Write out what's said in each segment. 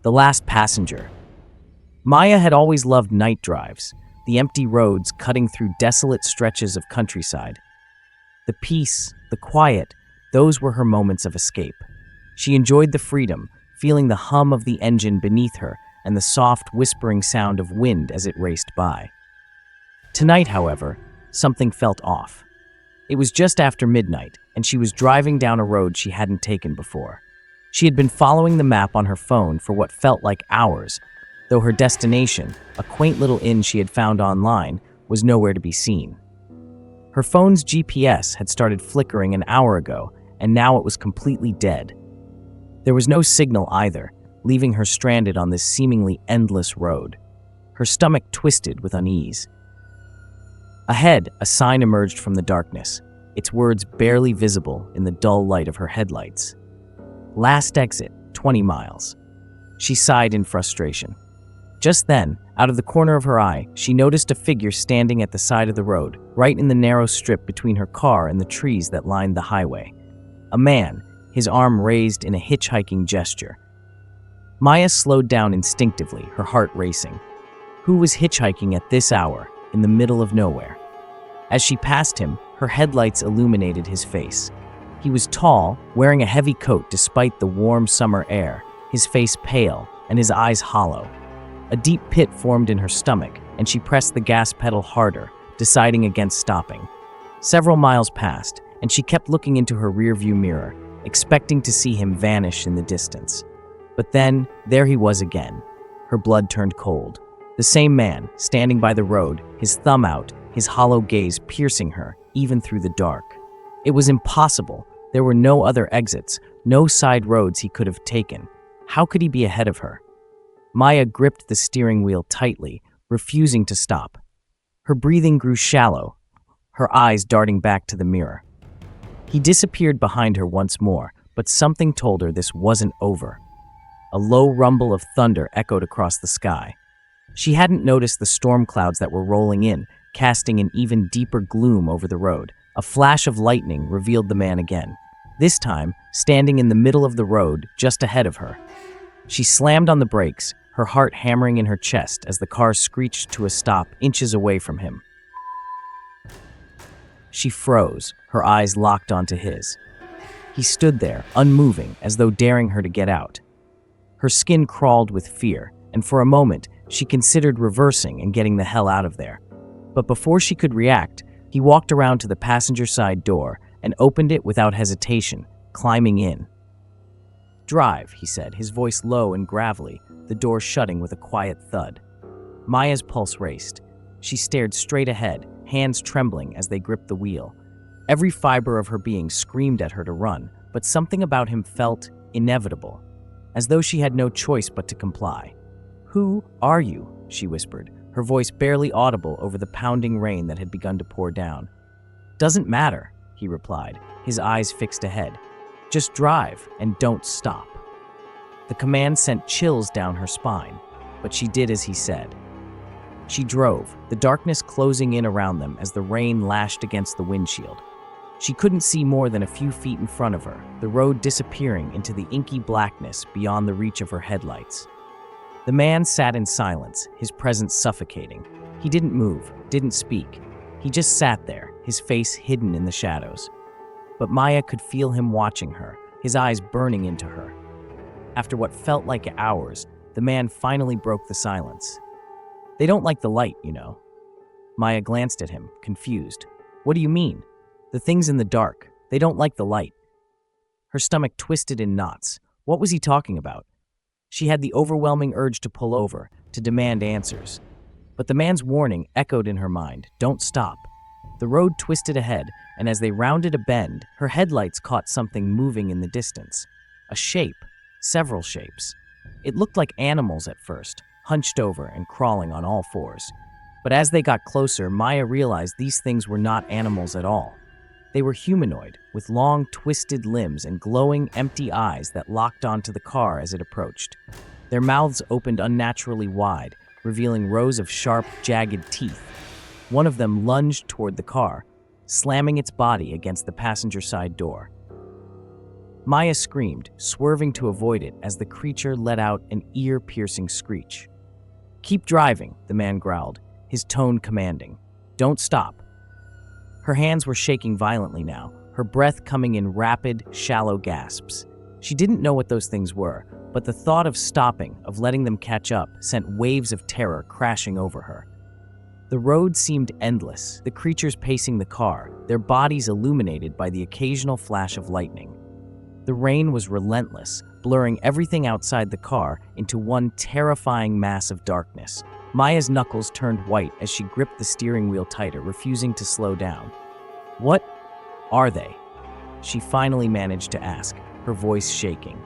The last passenger. Maya had always loved night drives, the empty roads cutting through desolate stretches of countryside. The peace, the quiet, those were her moments of escape. She enjoyed the freedom, feeling the hum of the engine beneath her and the soft, whispering sound of wind as it raced by. Tonight, however, something felt off. It was just after midnight, and she was driving down a road she hadn't taken before. She had been following the map on her phone for what felt like hours, though her destination, a quaint little inn she had found online, was nowhere to be seen. Her phone's GPS had started flickering an hour ago, and now it was completely dead. There was no signal either, leaving her stranded on this seemingly endless road. Her stomach twisted with unease. Ahead, a sign emerged from the darkness, its words barely visible in the dull light of her headlights. Last exit, 20 miles. She sighed in frustration. Just then, out of the corner of her eye, she noticed a figure standing at the side of the road, right in the narrow strip between her car and the trees that lined the highway. A man, his arm raised in a hitchhiking gesture. Maya slowed down instinctively, her heart racing. Who was hitchhiking at this hour, in the middle of nowhere? As she passed him, her headlights illuminated his face. He was tall, wearing a heavy coat despite the warm summer air, his face pale and his eyes hollow. A deep pit formed in her stomach, and she pressed the gas pedal harder, deciding against stopping. Several miles passed, and she kept looking into her rearview mirror, expecting to see him vanish in the distance. But then, there he was again. Her blood turned cold. The same man, standing by the road, his thumb out, his hollow gaze piercing her, even through the dark. It was impossible. There were no other exits, no side roads he could have taken. How could he be ahead of her? Maya gripped the steering wheel tightly, refusing to stop. Her breathing grew shallow, her eyes darting back to the mirror. He disappeared behind her once more, but something told her this wasn't over. A low rumble of thunder echoed across the sky. She hadn't noticed the storm clouds that were rolling in, casting an even deeper gloom over the road. A flash of lightning revealed the man again, this time standing in the middle of the road just ahead of her. She slammed on the brakes, her heart hammering in her chest as the car screeched to a stop inches away from him. She froze, her eyes locked onto his. He stood there, unmoving, as though daring her to get out. Her skin crawled with fear, and for a moment, she considered reversing and getting the hell out of there. But before she could react, he walked around to the passenger side door and opened it without hesitation, climbing in. "Drive," he said, his voice low and gravelly, the door shutting with a quiet thud. Maya's pulse raced. She stared straight ahead, hands trembling as they gripped the wheel. Every fiber of her being screamed at her to run, but something about him felt inevitable, as though she had no choice but to comply. "Who are you?" she whispered, her voice barely audible over the pounding rain that had begun to pour down. "Doesn't matter," he replied, his eyes fixed ahead. "Just drive and don't stop." The command sent chills down her spine, but she did as he said. She drove, the darkness closing in around them as the rain lashed against the windshield. She couldn't see more than a few feet in front of her, the road disappearing into the inky blackness beyond the reach of her headlights. The man sat in silence, his presence suffocating. He didn't move, didn't speak. He just sat there, his face hidden in the shadows. But Maya could feel him watching her, his eyes burning into her. After what felt like hours, the man finally broke the silence. "They don't like the light, you know." Maya glanced at him, confused. "What do you mean?" "The things in the dark. They don't like the light." Her stomach twisted in knots. What was he talking about? She had the overwhelming urge to pull over, to demand answers. But the man's warning echoed in her mind, "Don't stop." The road twisted ahead, and as they rounded a bend, her headlights caught something moving in the distance. A shape, several shapes. It looked like animals at first, hunched over and crawling on all fours. But as they got closer, Maya realized these things were not animals at all. They were humanoid, with long, twisted limbs and glowing, empty eyes that locked onto the car as it approached. Their mouths opened unnaturally wide, revealing rows of sharp, jagged teeth. One of them lunged toward the car, slamming its body against the passenger side door. Maya screamed, swerving to avoid it as the creature let out an ear-piercing screech. "Keep driving," the man growled, his tone commanding. "Don't stop." Her hands were shaking violently now, her breath coming in rapid, shallow gasps. She didn't know what those things were, but the thought of stopping, of letting them catch up, sent waves of terror crashing over her. The road seemed endless, the creatures pacing the car, their bodies illuminated by the occasional flash of lightning. The rain was relentless, blurring everything outside the car into one terrifying mass of darkness. Maya's knuckles turned white as she gripped the steering wheel tighter, refusing to slow down. "What are they?" she finally managed to ask, her voice shaking.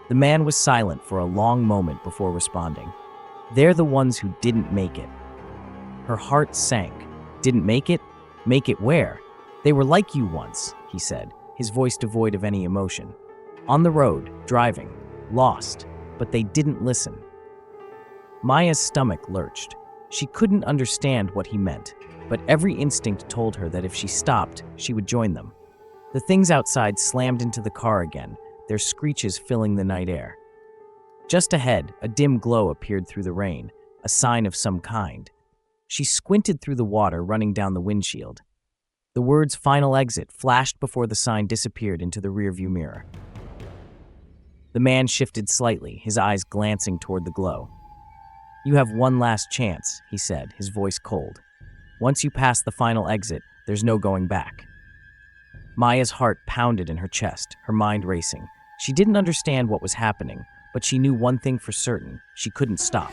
The man was silent for a long moment before responding. "They're the ones who didn't make it." Her heart sank. "Didn't make it? Make it where?" "They were like you once," he said, his voice devoid of any emotion. "On the road, driving, lost, but they didn't listen." Maya's stomach lurched. She couldn't understand what he meant, but every instinct told her that if she stopped, she would join them. The things outside slammed into the car again, their screeches filling the night air. Just ahead, a dim glow appeared through the rain, a sign of some kind. She squinted through the water running down the windshield. The words "Final Exit" flashed before the sign disappeared into the rearview mirror. The man shifted slightly, his eyes glancing toward the glow. "You have one last chance," he said, his voice cold. "Once you pass the final exit, there's no going back." Maya's heart pounded in her chest, her mind racing. She didn't understand what was happening, but she knew one thing for certain: she couldn't stop.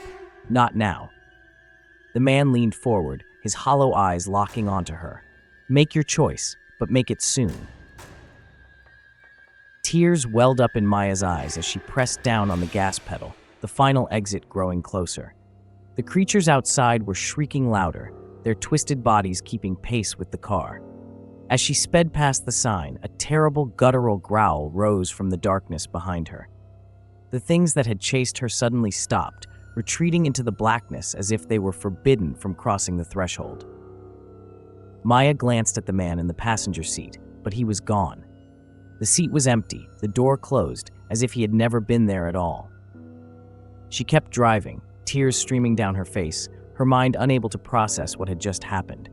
Not now. The man leaned forward, his hollow eyes locking onto her. "Make your choice, but make it soon." Tears welled up in Maya's eyes as she pressed down on the gas pedal, the final exit growing closer. The creatures outside were shrieking louder, their twisted bodies keeping pace with the car. As she sped past the sign, a terrible guttural growl rose from the darkness behind her. The things that had chased her suddenly stopped, retreating into the blackness as if they were forbidden from crossing the threshold. Maya glanced at the man in the passenger seat, but he was gone. The seat was empty, the door closed, as if he had never been there at all. She kept driving, tears streaming down her face, her mind unable to process what had just happened.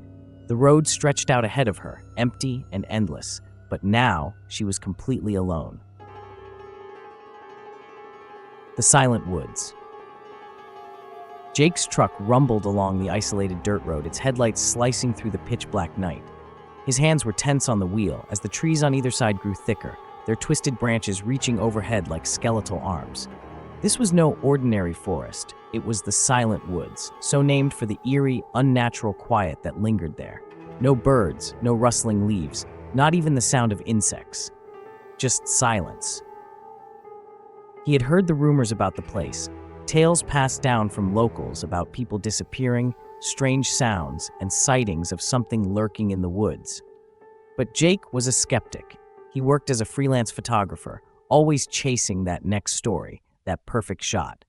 The road stretched out ahead of her, empty and endless, but now she was completely alone. The silent woods. Jake's truck rumbled along the isolated dirt road, its headlights slicing through the pitch-black night. His hands were tense on the wheel as the trees on either side grew thicker, their twisted branches reaching overhead like skeletal arms. This was no ordinary forest. It was the Silent Woods, so named for the eerie, unnatural quiet that lingered there. No birds, no rustling leaves, not even the sound of insects. Just silence. He had heard the rumors about the place, tales passed down from locals about people disappearing, strange sounds, and sightings of something lurking in the woods. But Jake was a skeptic. He worked as a freelance photographer, always chasing that next story, that perfect shot.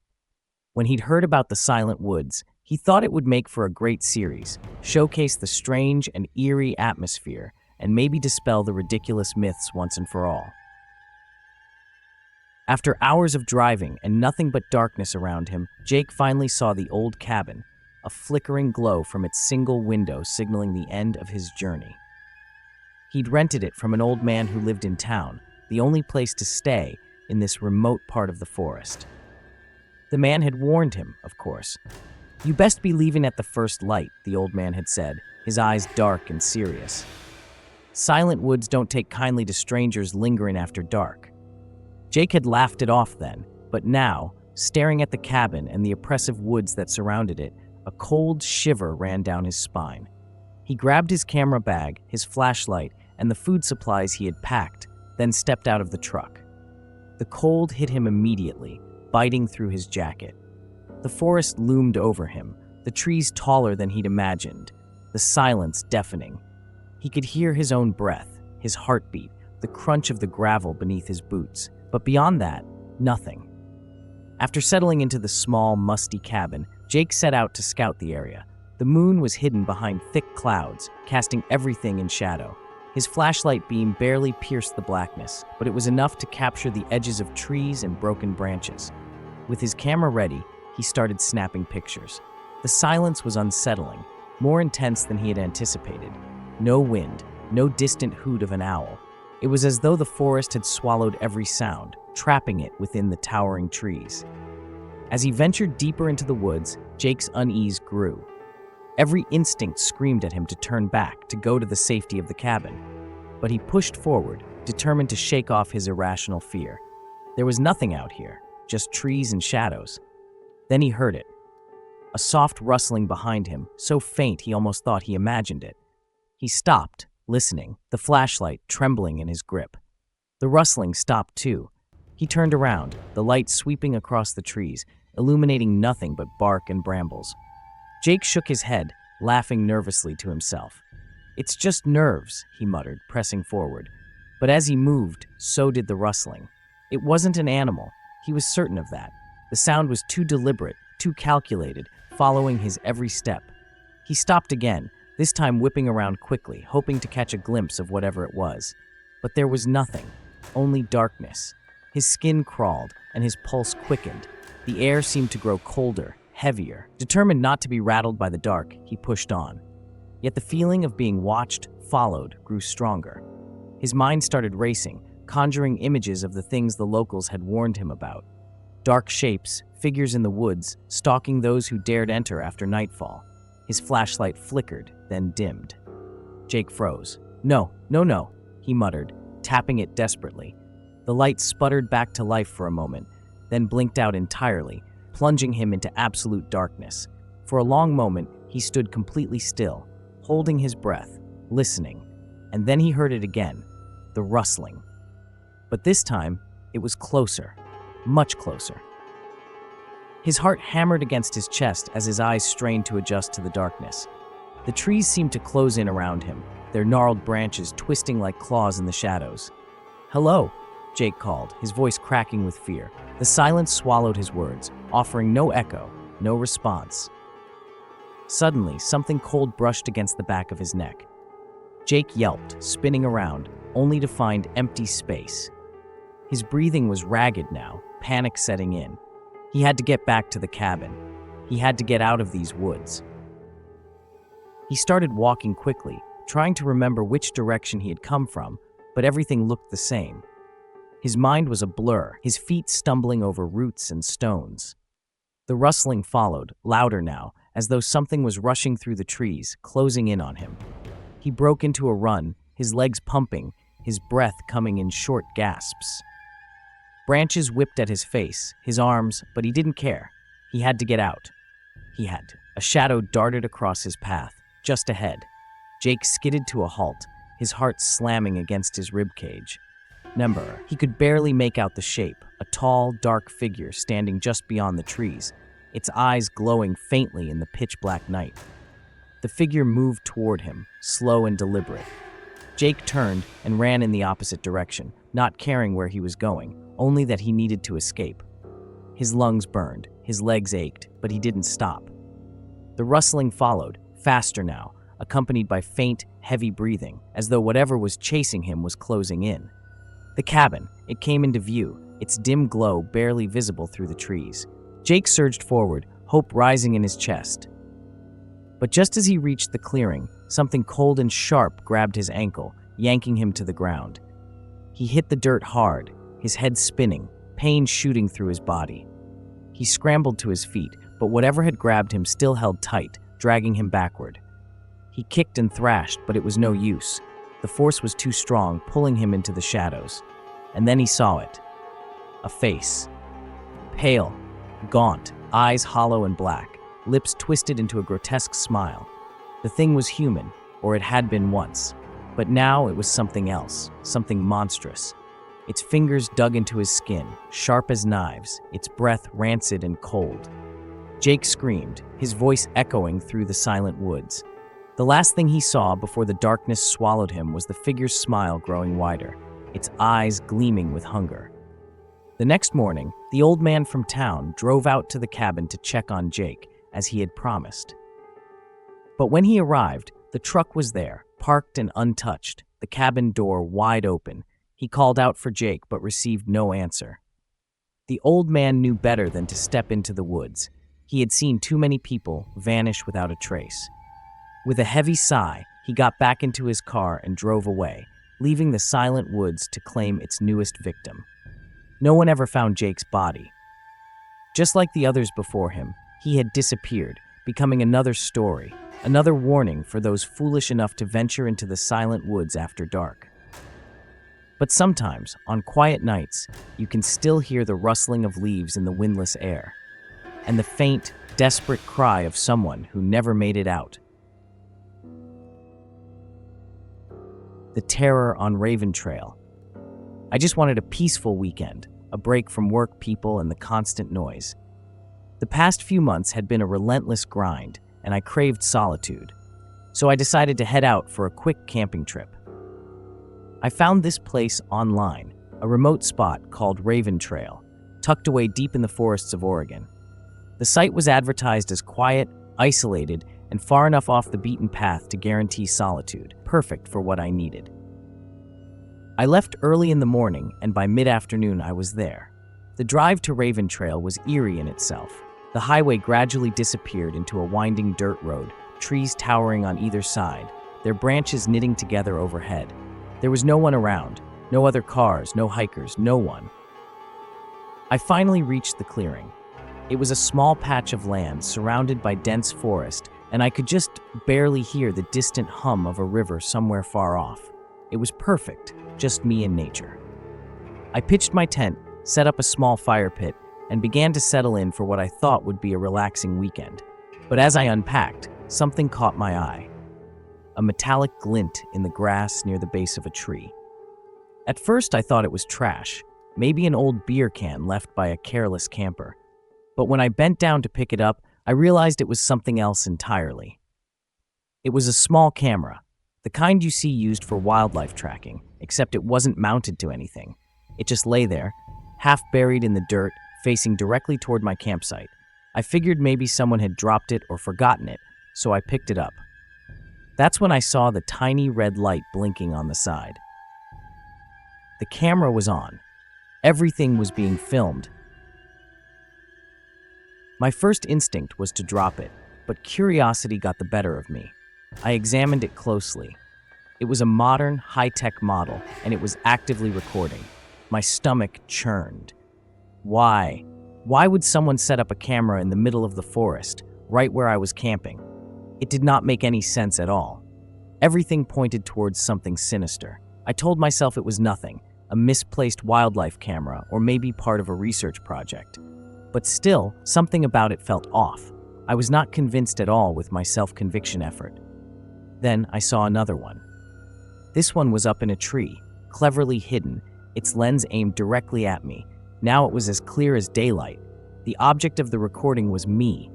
When he'd heard about the Silent Woods, he thought it would make for a great series, showcase the strange and eerie atmosphere, and maybe dispel the ridiculous myths once and for all. After hours of driving and nothing but darkness around him, Jake finally saw the old cabin, a flickering glow from its single window signaling the end of his journey. He'd rented it from an old man who lived in town, the only place to stay in this remote part of the forest. The man had warned him, of course. "You best be leaving at the first light," the old man had said, his eyes dark and serious. Silent woods don't take kindly to strangers lingering after dark. Jake had laughed it off then, but now, staring at the cabin and the oppressive woods that surrounded it, a cold shiver ran down his spine. He grabbed his camera bag, his flashlight, and the food supplies he had packed, then stepped out of the truck. The cold hit him immediately, biting through his jacket. The forest loomed over him, the trees taller than he'd imagined, the silence deafening. He could hear his own breath, his heartbeat, the crunch of the gravel beneath his boots. But beyond that, nothing. After settling into the small, musty cabin, Jake set out to scout the area. The moon was hidden behind thick clouds, casting everything in shadow. His flashlight beam barely pierced the blackness, but it was enough to capture the edges of trees and broken branches. With his camera ready, he started snapping pictures. The silence was unsettling, more intense than he had anticipated. No wind, no distant hoot of an owl. It was as though the forest had swallowed every sound, trapping it within the towering trees. As he ventured deeper into the woods, Jake's unease grew. Every instinct screamed at him to turn back, to go to the safety of the cabin. But he pushed forward, determined to shake off his irrational fear. There was nothing out here, just trees and shadows. Then he heard it. A soft rustling behind him, so faint he almost thought he imagined it. He stopped, listening, the flashlight trembling in his grip. The rustling stopped too. He turned around, the light sweeping across the trees, illuminating nothing but bark and brambles. Jake shook his head, laughing nervously to himself. "It's just nerves," he muttered, pressing forward. But as he moved, so did the rustling. It wasn't an animal. He was certain of that. The sound was too deliberate, too calculated, following his every step. He stopped again, this time whipping around quickly, hoping to catch a glimpse of whatever it was. But there was nothing, only darkness. His skin crawled, and his pulse quickened. The air seemed to grow colder, heavier. Determined not to be rattled by the dark, he pushed on. Yet the feeling of being watched, followed, grew stronger. His mind started racing, conjuring images of the things the locals had warned him about. Dark shapes, figures in the woods, stalking those who dared enter after nightfall. His flashlight flickered, then dimmed. Jake froze. No, he muttered, tapping it desperately. The light sputtered back to life for a moment, then blinked out entirely, plunging him into absolute darkness. For a long moment, he stood completely still, holding his breath, listening. And then he heard it again, the rustling. But this time, it was closer, much closer. His heart hammered against his chest as his eyes strained to adjust to the darkness. The trees seemed to close in around him, their gnarled branches twisting like claws in the shadows. "Hello," Jake called, his voice cracking with fear. The silence swallowed his words, offering no echo, no response. Suddenly, something cold brushed against the back of his neck. Jake yelped, spinning around, only to find empty space. His breathing was ragged now, panic setting in. He had to get back to the cabin. He had to get out of these woods. He started walking quickly, trying to remember which direction he had come from, but everything looked the same. His mind was a blur, his feet stumbling over roots and stones. The rustling followed, louder now, as though something was rushing through the trees, closing in on him. He broke into a run, his legs pumping, his breath coming in short gasps. Branches whipped at his face, his arms, but he didn't care. He had to get out. He had to. A shadow darted across his path, just ahead. Jake skidded to a halt, his heart slamming against his ribcage. He could barely make out the shape, a tall, dark figure standing just beyond the trees, its eyes glowing faintly in the pitch-black night. The figure moved toward him, slow and deliberate. Jake turned and ran in the opposite direction, not caring where he was going, only that he needed to escape. His lungs burned, his legs ached, but he didn't stop. The rustling followed, faster now, accompanied by faint, heavy breathing, as though whatever was chasing him was closing in. The cabin, it came into view, its dim glow barely visible through the trees. Jake surged forward, hope rising in his chest. But just as he reached the clearing, something cold and sharp grabbed his ankle, yanking him to the ground. He hit the dirt hard, his head spinning, pain shooting through his body. He scrambled to his feet, but whatever had grabbed him still held tight, dragging him backward. He kicked and thrashed, but it was no use. The force was too strong, pulling him into the shadows. And then he saw it. A face. Pale, gaunt, eyes hollow and black, lips twisted into a grotesque smile. The thing was human, or it had been once. But now it was something else, something monstrous. Its fingers dug into his skin, sharp as knives, its breath rancid and cold. Jake screamed, his voice echoing through the silent woods. The last thing he saw before the darkness swallowed him was the figure's smile growing wider, its eyes gleaming with hunger. The next morning, the old man from town drove out to the cabin to check on Jake, as he had promised. But when he arrived, the truck was there, parked and untouched, the cabin door wide open. He called out for Jake but received no answer. The old man knew better than to step into the woods. He had seen too many people vanish without a trace. With a heavy sigh, he got back into his car and drove away, leaving the silent woods to claim its newest victim. No one ever found Jake's body. Just like the others before him, he had disappeared, becoming another story, another warning for those foolish enough to venture into the silent woods after dark. But sometimes, on quiet nights, you can still hear the rustling of leaves in the windless air, and the faint, desperate cry of someone who never made it out. The terror on Raven Trail. I just wanted a peaceful weekend, a break from work, people, and the constant noise. The past few months had been a relentless grind, and I craved solitude. So I decided to head out for a quick camping trip. I found this place online, a remote spot called Raven Trail, tucked away deep in the forests of Oregon. The site was advertised as quiet, isolated, and far enough off the beaten path to guarantee solitude, perfect for what I needed. I left early in the morning, and by mid-afternoon I was there. The drive to Raven Trail was eerie in itself. The highway gradually disappeared into a winding dirt road, trees towering on either side, their branches knitting together overhead. There was no one around, no other cars, no hikers, no one. I finally reached the clearing. It was a small patch of land surrounded by dense forest, and I could just barely hear the distant hum of a river somewhere far off. It was perfect, just me and nature. I pitched my tent, set up a small fire pit, and began to settle in for what I thought would be a relaxing weekend. But as I unpacked, something caught my eye. A metallic glint in the grass near the base of a tree. At first I thought it was trash, maybe an old beer can left by a careless camper. But when I bent down to pick it up, I realized it was something else entirely. It was a small camera, the kind you see used for wildlife tracking, except it wasn't mounted to anything. It just lay there, half buried in the dirt, facing directly toward my campsite. I figured maybe someone had dropped it or forgotten it, so I picked it up. That's when I saw the tiny red light blinking on the side. The camera was on. Everything was being filmed. My first instinct was to drop it, but curiosity got the better of me. I examined it closely. It was a modern, high-tech model, and it was actively recording. My stomach churned. Why? Why would someone set up a camera in the middle of the forest, right where I was camping? It did not make any sense at all. Everything pointed towards something sinister. I told myself it was nothing, a misplaced wildlife camera, or maybe part of a research project. But still, something about it felt off. I was not convinced at all with my self-conviction effort. Then I saw another one. This one was up in a tree, cleverly hidden, its lens aimed directly at me. Now it was as clear as daylight. The object of the recording was me.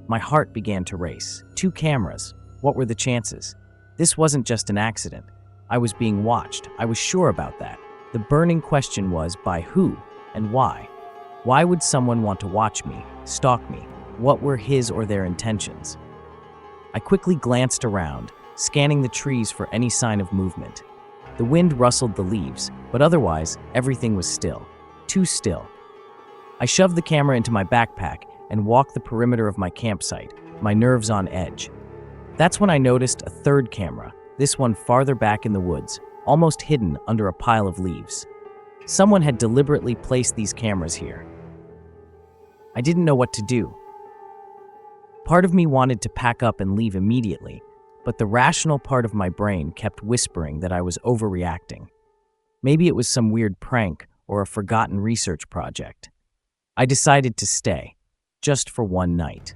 My heart began to race. 2 cameras. What were the chances? This wasn't just an accident. I was being watched. I was sure about that. The burning question was, by who and why? Why would someone want to watch me, stalk me? What were his or their intentions? I quickly glanced around, scanning the trees for any sign of movement. The wind rustled the leaves, but otherwise, everything was still. Too still. I shoved the camera into my backpack and walked the perimeter of my campsite, my nerves on edge. That's when I noticed a third camera, this one farther back in the woods, almost hidden under a pile of leaves. Someone had deliberately placed these cameras here. I didn't know what to do. Part of me wanted to pack up and leave immediately, but the rational part of my brain kept whispering that I was overreacting. Maybe it was some weird prank or a forgotten research project. I decided to stay, just for one night.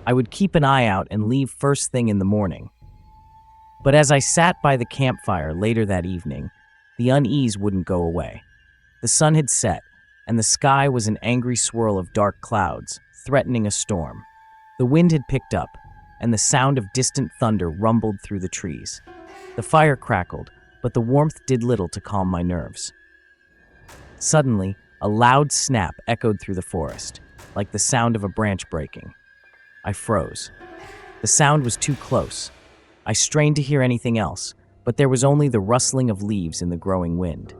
I would keep an eye out and leave first thing in the morning. But as I sat by the campfire later that evening, the unease wouldn't go away. The sun had set, and the sky was an angry swirl of dark clouds, threatening a storm. The wind had picked up, and the sound of distant thunder rumbled through the trees. The fire crackled, but the warmth did little to calm my nerves. Suddenly, a loud snap echoed through the forest, like the sound of a branch breaking. I froze. The sound was too close. I strained to hear anything else, but there was only the rustling of leaves in the growing wind.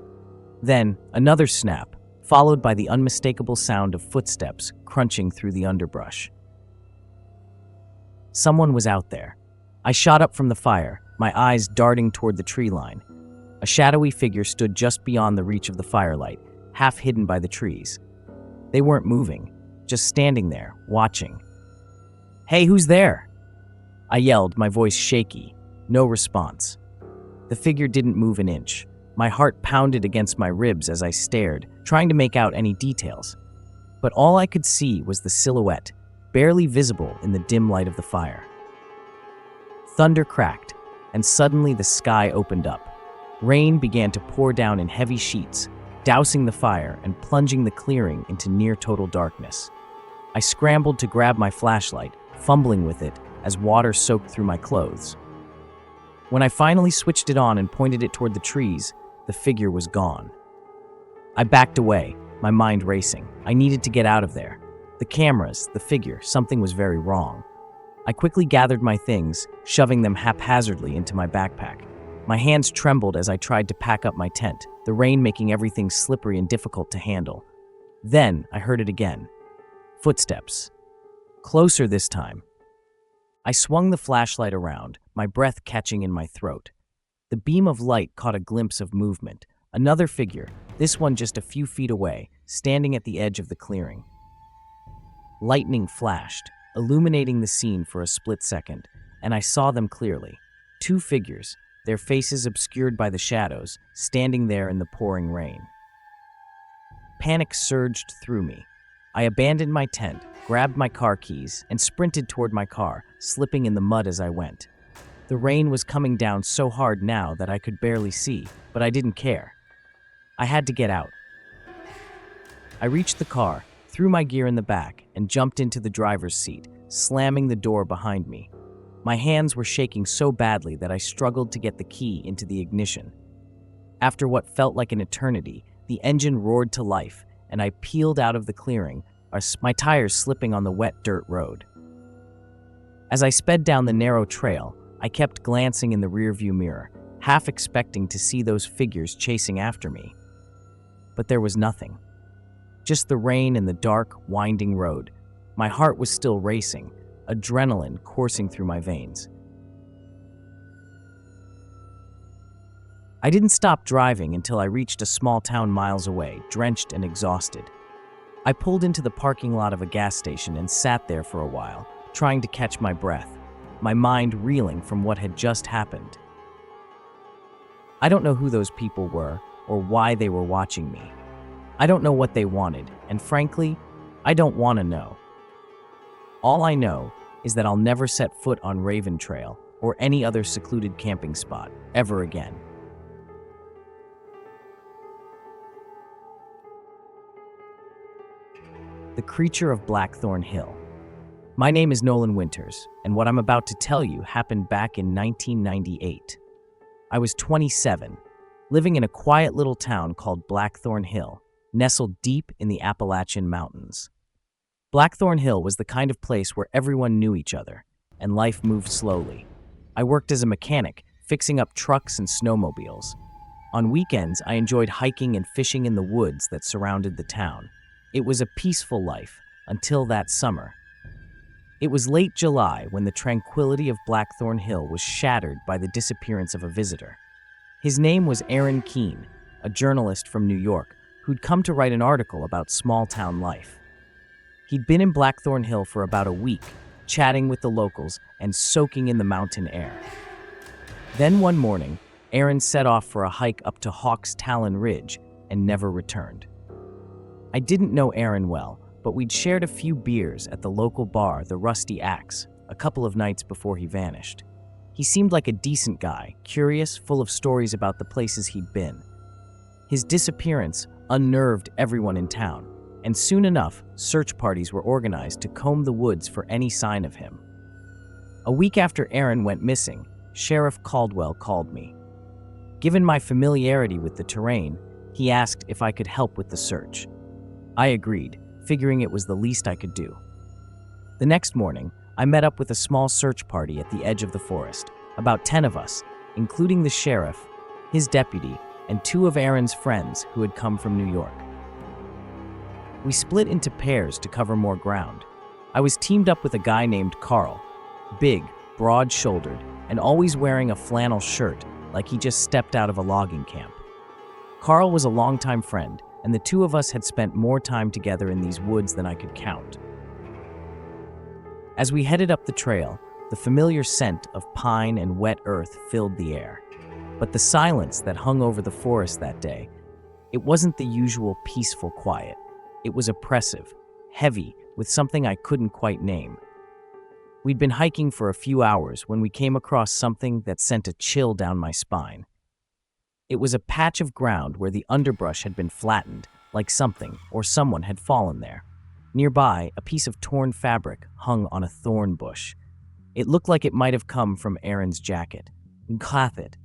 Then, another snap, followed by the unmistakable sound of footsteps crunching through the underbrush. Someone was out there. I shot up from the fire, my eyes darting toward the tree line. A shadowy figure stood just beyond the reach of the firelight, half hidden by the trees. They weren't moving, just standing there, watching. "Hey, who's there?" I yelled, my voice shaky. No response. The figure didn't move an inch. My heart pounded against my ribs as I stared, trying to make out any details. But all I could see was the silhouette, barely visible in the dim light of the fire. Thunder cracked, and suddenly the sky opened up. Rain began to pour down in heavy sheets, dousing the fire and plunging the clearing into near-total darkness. I scrambled to grab my flashlight, fumbling with it as water soaked through my clothes. When I finally switched it on and pointed it toward the trees, the figure was gone. I backed away, my mind racing. I needed to get out of there. The cameras, the figure, something was very wrong. I quickly gathered my things, shoving them haphazardly into my backpack. My hands trembled as I tried to pack up my tent, the rain making everything slippery and difficult to handle. Then I heard it again. Footsteps. Closer this time. I swung the flashlight around, my breath catching in my throat. The beam of light caught a glimpse of movement. Another figure, this one just a few feet away, standing at the edge of the clearing. Lightning flashed, illuminating the scene for a split second, and I saw them clearly. Two figures, their faces obscured by the shadows, standing there in the pouring rain. Panic surged through me. I abandoned my tent, grabbed my car keys, and sprinted toward my car, slipping in the mud as I went. The rain was coming down so hard now that I could barely see, but I didn't care. I had to get out. I reached the car, threw my gear in the back, and jumped into the driver's seat, slamming the door behind me. My hands were shaking so badly that I struggled to get the key into the ignition. After what felt like an eternity, the engine roared to life, and I peeled out of the clearing, my tires slipping on the wet dirt road. As I sped down the narrow trail, I kept glancing in the rearview mirror, half expecting to see those figures chasing after me. But there was nothing. Just the rain and the dark, winding road. My heart was still racing, adrenaline coursing through my veins. I didn't stop driving until I reached a small town miles away, drenched and exhausted. I pulled into the parking lot of a gas station and sat there for a while, trying to catch my breath, my mind reeling from what had just happened. I don't know who those people were or why they were watching me. I don't know what they wanted, and frankly, I don't want to know. All I know is that I'll never set foot on Raven Trail or any other secluded camping spot ever again. The Creature of Blackthorn Hill. My name is Nolan Winters, and what I'm about to tell you happened back in 1998. I was 27, living in a quiet little town called Blackthorn Hill, nestled deep in the Appalachian Mountains. Blackthorn Hill was the kind of place where everyone knew each other, and life moved slowly. I worked as a mechanic, fixing up trucks and snowmobiles. On weekends, I enjoyed hiking and fishing in the woods that surrounded the town. It was a peaceful life, until that summer. It was late July when the tranquility of Blackthorn Hill was shattered by the disappearance of a visitor. His name was Aaron Keene, a journalist from New York who'd come to write an article about small-town life. He'd been in Blackthorn Hill for about a week, chatting with the locals and soaking in the mountain air. Then one morning, Aaron set off for a hike up to Hawk's Talon Ridge and never returned. I didn't know Aaron well, but we'd shared a few beers at the local bar, the Rusty Axe, a couple of nights before he vanished. He seemed like a decent guy, curious, full of stories about the places he'd been. His disappearance unnerved everyone in town, and soon enough, search parties were organized to comb the woods for any sign of him. A week after Aaron went missing, Sheriff Caldwell called me. Given my familiarity with the terrain, he asked if I could help with the search. I agreed, figuring it was the least I could do. The next morning, I met up with a small search party at the edge of the forest, about 10 of us, including the sheriff, his deputy, and two of Aaron's friends who had come from New York. We split into pairs to cover more ground. I was teamed up with a guy named Carl, big, broad-shouldered, and always wearing a flannel shirt like he just stepped out of a logging camp. Carl was a longtime friend, and the two of us had spent more time together in these woods than I could count. As we headed up the trail, the familiar scent of pine and wet earth filled the air. But the silence that hung over the forest that day, it wasn't the usual peaceful quiet. It was oppressive, heavy, with something I couldn't quite name. We'd been hiking for a few hours when we came across something that sent a chill down my spine. It was a patch of ground where the underbrush had been flattened, like something or someone had fallen there. Nearby, a piece of torn fabric hung on a thorn bush. It looked like it might have come from Aaron's jacket. Kathet.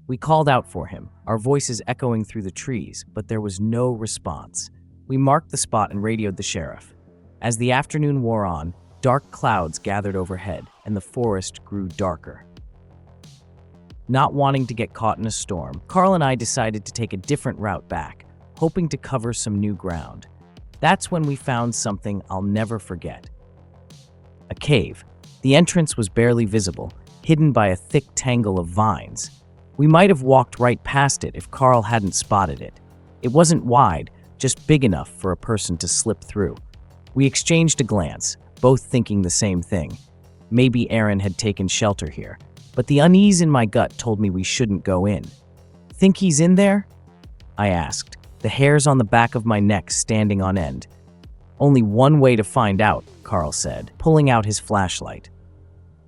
We called out for him, our voices echoing through the trees, but there was no response. We marked the spot and radioed the sheriff. As the afternoon wore on, dark clouds gathered overhead, and the forest grew darker. Not wanting to get caught in a storm, Carl and I decided to take a different route back, hoping to cover some new ground. That's when we found something I'll never forget. A cave. The entrance was barely visible, hidden by a thick tangle of vines. We might have walked right past it if Carl hadn't spotted it. It wasn't wide, just big enough for a person to slip through. We exchanged a glance, both thinking the same thing. Maybe Aaron had taken shelter here, but the unease in my gut told me we shouldn't go in. "Think he's in there?" I asked, the hairs on the back of my neck standing on end. "Only one way to find out," Carl said, pulling out his flashlight.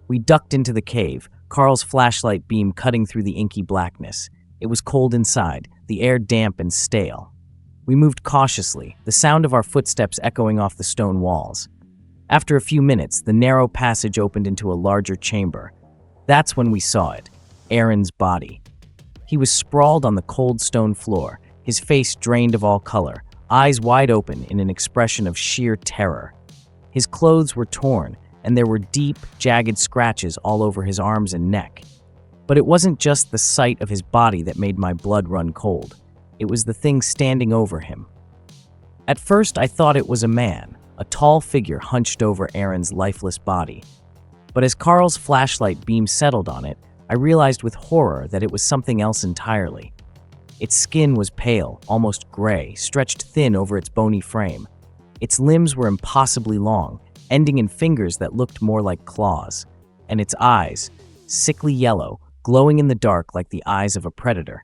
We ducked into the cave, Carl's flashlight beam cutting through the inky blackness. It was cold inside, the air damp and stale. We moved cautiously, the sound of our footsteps echoing off the stone walls. After a few minutes, the narrow passage opened into a larger chamber. That's when we saw it, Aaron's body. He was sprawled on the cold stone floor, his face drained of all color, eyes wide open in an expression of sheer terror. His clothes were torn, and there were deep, jagged scratches all over his arms and neck. But it wasn't just the sight of his body that made my blood run cold. It was the thing standing over him. At first, I thought it was a man, a tall figure hunched over Aaron's lifeless body. But as Carl's flashlight beam settled on it, I realized with horror that it was something else entirely. Its skin was pale, almost gray, stretched thin over its bony frame. Its limbs were impossibly long, ending in fingers that looked more like claws. And its eyes, sickly yellow, glowing in the dark like the eyes of a predator.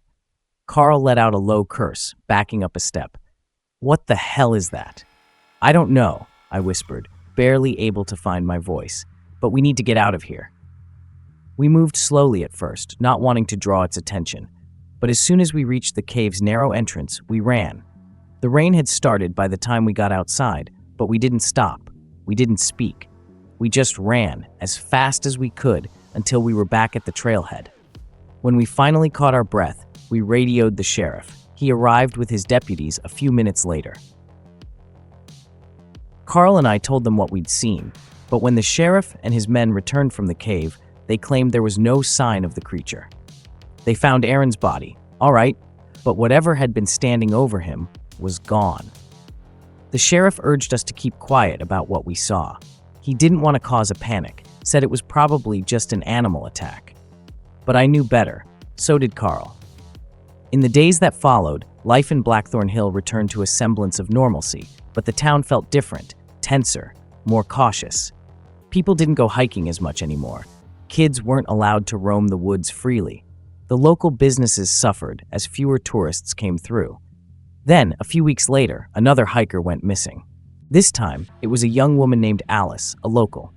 Carl let out a low curse, backing up a step. "What the hell is that?" "I don't know," I whispered, barely able to find my voice. "But we need to get out of here." We moved slowly at first, not wanting to draw its attention. But as soon as we reached the cave's narrow entrance, we ran. The rain had started by the time we got outside, but we didn't stop. We didn't speak. We just ran, as fast as we could, until we were back at the trailhead. When we finally caught our breath, we radioed the sheriff. He arrived with his deputies a few minutes later. Carl and I told them what we'd seen, but when the sheriff and his men returned from the cave, they claimed there was no sign of the creature. They found Aaron's body, all right, but whatever had been standing over him was gone. The sheriff urged us to keep quiet about what we saw. He didn't want to cause a panic, said it was probably just an animal attack. But I knew better. So did Carl. In the days that followed, life in Blackthorn Hill returned to a semblance of normalcy, but the town felt different, tenser, more cautious. People didn't go hiking as much anymore. Kids weren't allowed to roam the woods freely. The local businesses suffered as fewer tourists came through. Then, a few weeks later, another hiker went missing. This time, it was a young woman named Alice, a local.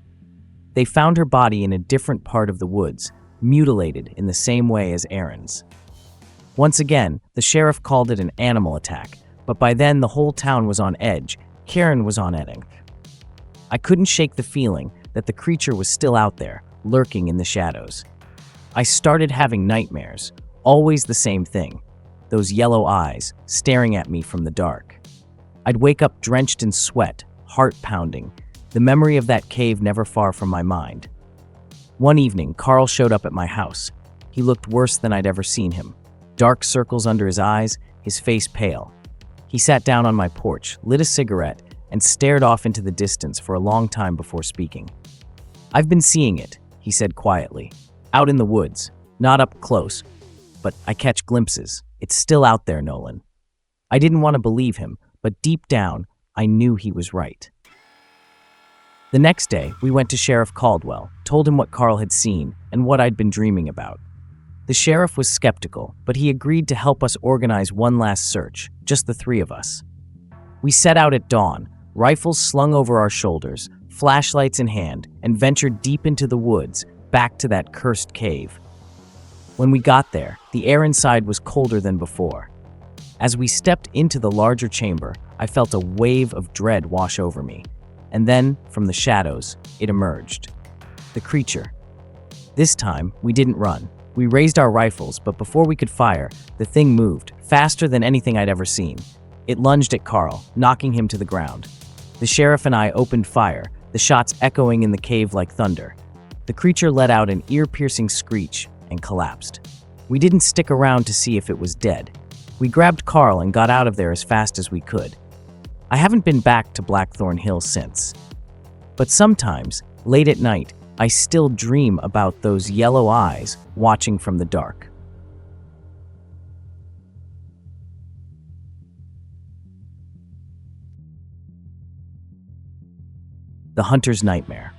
They found her body in a different part of the woods, mutilated in the same way as Aaron's. Once again, the sheriff called it an animal attack, but by then the whole town was on edge. Karen was on edge. I couldn't shake the feeling that the creature was still out there, lurking in the shadows. I started having nightmares, always the same thing. Those yellow eyes, staring at me from the dark. I'd wake up drenched in sweat, heart pounding, the memory of that cave never far from my mind. One evening, Carl showed up at my house. He looked worse than I'd ever seen him. Dark circles under his eyes, his face pale. He sat down on my porch, lit a cigarette, and stared off into the distance for a long time before speaking. "I've been seeing it," he said quietly. "Out in the woods. Not up close, but I catch glimpses. It's still out there, Nolan." I didn't want to believe him, but deep down, I knew he was right. The next day, we went to Sheriff Caldwell, told him what Carl had seen and what I'd been dreaming about. The sheriff was skeptical, but he agreed to help us organize one last search, just the three of us. We set out at dawn, rifles slung over our shoulders, flashlights in hand, and ventured deep into the woods, back to that cursed cave. When we got there, the air inside was colder than before. As we stepped into the larger chamber, I felt a wave of dread wash over me. And then, from the shadows, it emerged. The creature. This time, we didn't run. We raised our rifles, but before we could fire, the thing moved, faster than anything I'd ever seen. It lunged at Carl, knocking him to the ground. The sheriff and I opened fire, the shots echoing in the cave like thunder. The creature let out an ear-piercing screech and collapsed. We didn't stick around to see if it was dead. We grabbed Carl and got out of there as fast as we could. I haven't been back to Blackthorn Hill since. But sometimes, late at night, I still dream about those yellow eyes watching from the dark. The Hunter's Nightmare.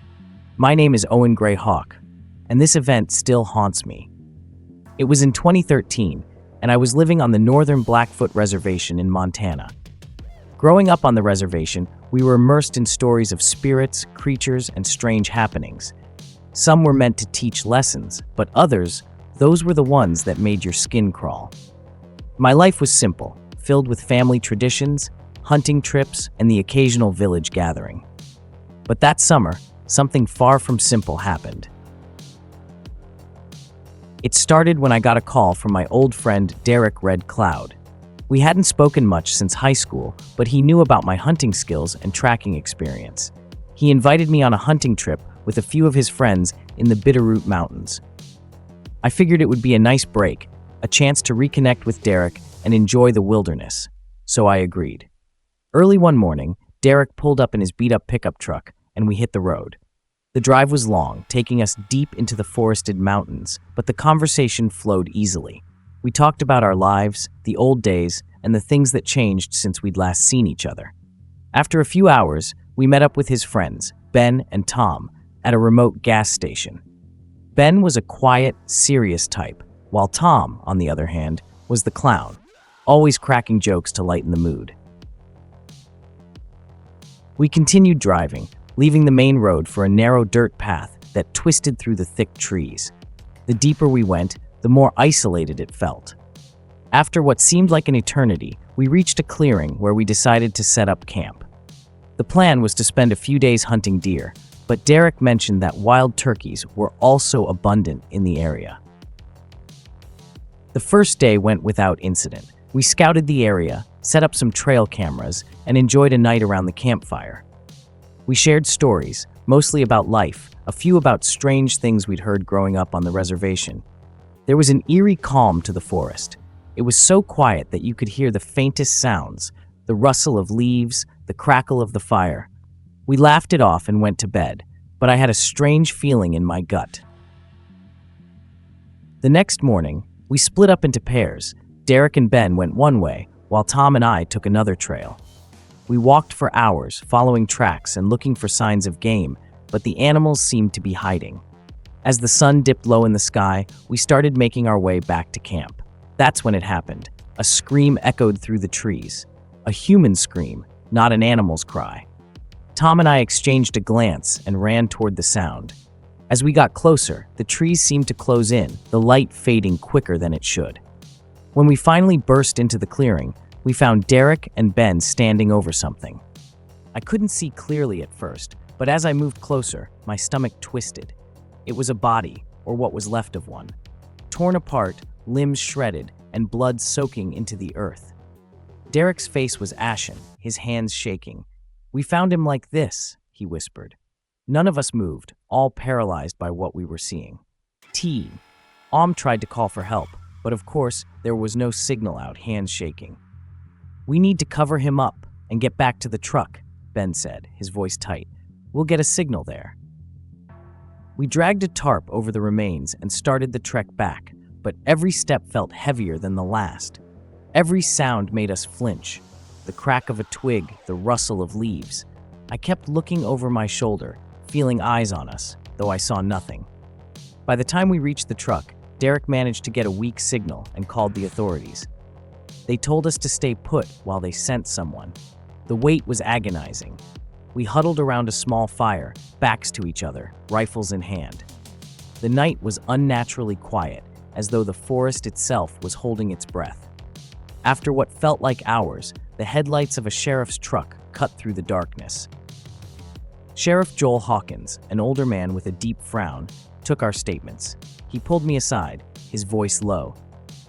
My name is Owen Gray Hawk, and this event still haunts me. It was in 2013, and I was living on the northern Blackfoot Reservation in Montana. Growing up on the reservation, we were immersed in stories of spirits, creatures, and strange happenings. Some were meant to teach lessons, but others, those were the ones that made your skin crawl. My life was simple, filled with family traditions, hunting trips, and the occasional village gathering. But that summer, something far from simple happened. It started when I got a call from my old friend Derek Red Cloud. We hadn't spoken much since high school, but he knew about my hunting skills and tracking experience. He invited me on a hunting trip with a few of his friends in the Bitterroot Mountains. I figured it would be a nice break, a chance to reconnect with Derek and enjoy the wilderness, so I agreed. Early one morning, Derek pulled up in his beat-up pickup truck, and we hit the road. The drive was long, taking us deep into the forested mountains, but the conversation flowed easily. We talked about our lives, the old days, and the things that changed since we'd last seen each other. After a few hours, we met up with his friends, Ben and Tom, at a remote gas station. Ben was a quiet, serious type, while Tom, on the other hand, was the clown, always cracking jokes to lighten the mood. We continued driving, leaving the main road for a narrow dirt path that twisted through the thick trees. The deeper we went, the more isolated it felt. After what seemed like an eternity, we reached a clearing where we decided to set up camp. The plan was to spend a few days hunting deer, but Derek mentioned that wild turkeys were also abundant in the area. The first day went without incident. We scouted the area, set up some trail cameras, and enjoyed a night around the campfire. We shared stories, mostly about life, a few about strange things we'd heard growing up on the reservation. There was an eerie calm to the forest. It was so quiet that you could hear the faintest sounds, the rustle of leaves, the crackle of the fire. We laughed it off and went to bed, but I had a strange feeling in my gut. The next morning, we split up into pairs. Derek and Ben went one way, while Tom and I took another trail. We walked for hours, following tracks and looking for signs of game, but the animals seemed to be hiding. As the sun dipped low in the sky, we started making our way back to camp. That's when it happened. A scream echoed through the trees. A human scream, not an animal's cry. Tom and I exchanged a glance and ran toward the sound. As we got closer, the trees seemed to close in, the light fading quicker than it should. When we finally burst into the clearing, we found Derek and Ben standing over something. I couldn't see clearly at first, but as I moved closer, my stomach twisted. It was a body, or what was left of one. Torn apart, limbs shredded, and blood soaking into the earth. Derek's face was ashen, his hands shaking. "We found him like this," he whispered. None of us moved, all paralyzed by what we were seeing. T. Tried to call for help, but of course, there was no signal out, hands shaking. "We need to cover him up and get back to the truck," Ben said, his voice tight. "We'll get a signal there." We dragged a tarp over the remains and started the trek back, but every step felt heavier than the last. Every sound made us flinch. The crack of a twig, the rustle of leaves. I kept looking over my shoulder, feeling eyes on us, though I saw nothing. By the time we reached the truck, Derek managed to get a weak signal and called the authorities. They told us to stay put while they sent someone. The wait was agonizing. We huddled around a small fire, backs to each other, rifles in hand. The night was unnaturally quiet, as though the forest itself was holding its breath. After what felt like hours, the headlights of a sheriff's truck cut through the darkness. Sheriff Joel Hawkins, an older man with a deep frown, took our statements. He pulled me aside, his voice low.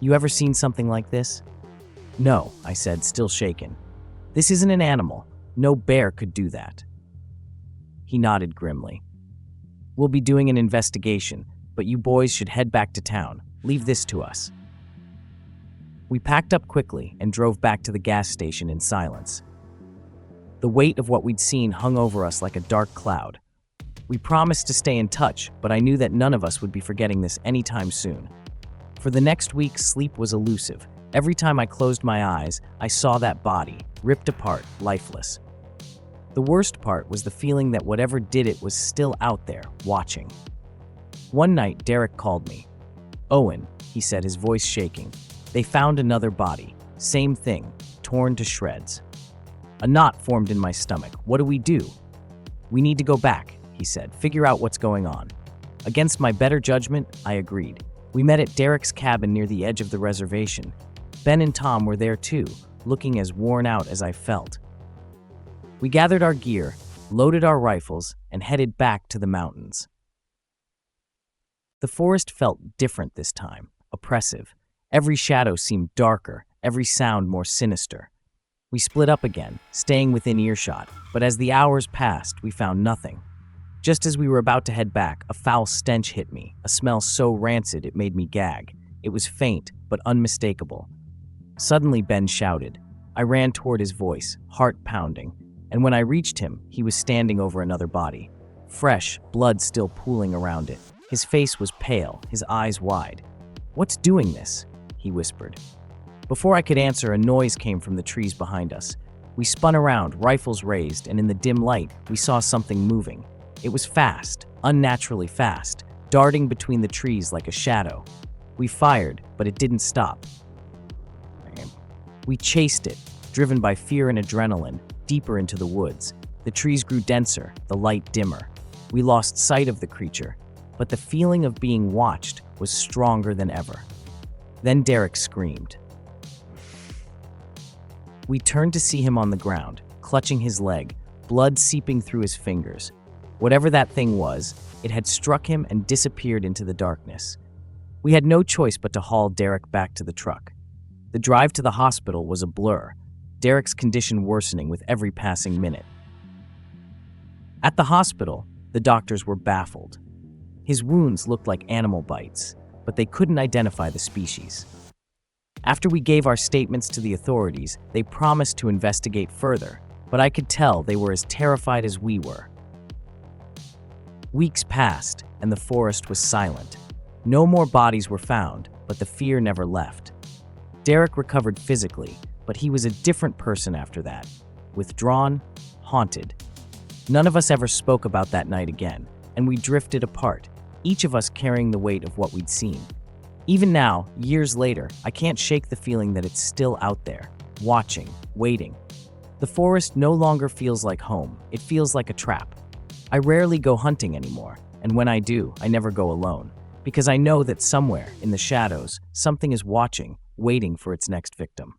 "You ever seen something like this?" "No," I said, still shaken. "This isn't an animal. No bear could do that." He nodded grimly. "We'll be doing an investigation, but you boys should head back to town. Leave this to us." We packed up quickly and drove back to the gas station in silence. The weight of what we'd seen hung over us like a dark cloud. We promised to stay in touch, but I knew that none of us would be forgetting this anytime soon. For the next week, sleep was elusive. Every time I closed my eyes, I saw that body, ripped apart, lifeless. The worst part was the feeling that whatever did it was still out there, watching. One night, Derek called me. "Owen," he said, his voice shaking. "They found another body. Same thing, torn to shreds." A knot formed in my stomach. "What do we do?" "We need to go back," he said. "Figure out what's going on." Against my better judgment, I agreed. We met at Derek's cabin near the edge of the reservation. Ben and Tom were there too, looking as worn out as I felt. We gathered our gear, loaded our rifles, and headed back to the mountains. The forest felt different this time, oppressive. Every shadow seemed darker, every sound more sinister. We split up again, staying within earshot, but as the hours passed, we found nothing. Just as we were about to head back, a foul stench hit me, a smell so rancid it made me gag. It was faint, but unmistakable. Suddenly, Ben shouted. I ran toward his voice, heart pounding, and when I reached him, he was standing over another body. Fresh, blood still pooling around it. His face was pale, his eyes wide. "What's doing this?" he whispered. Before I could answer, a noise came from the trees behind us. We spun around, rifles raised, and in the dim light, we saw something moving. It was fast, unnaturally fast, darting between the trees like a shadow. We fired, but it didn't stop. We chased it, driven by fear and adrenaline, deeper into the woods. The trees grew denser, the light dimmer. We lost sight of the creature, but the feeling of being watched was stronger than ever. Then Derek screamed. We turned to see him on the ground, clutching his leg, blood seeping through his fingers. Whatever that thing was, it had struck him and disappeared into the darkness. We had no choice but to haul Derek back to the truck. The drive to the hospital was a blur, Derek's condition worsening with every passing minute. At the hospital, the doctors were baffled. His wounds looked like animal bites, but they couldn't identify the species. After we gave our statements to the authorities, they promised to investigate further, but I could tell they were as terrified as we were. Weeks passed, and the forest was silent. No more bodies were found, but the fear never left. Derek recovered physically, but he was a different person after that, withdrawn, haunted. None of us ever spoke about that night again, and we drifted apart, each of us carrying the weight of what we'd seen. Even now, years later, I can't shake the feeling that it's still out there, watching, waiting. The forest no longer feels like home, it feels like a trap. I rarely go hunting anymore, and when I do, I never go alone, because I know that somewhere, in the shadows, something is watching, waiting for its next victim.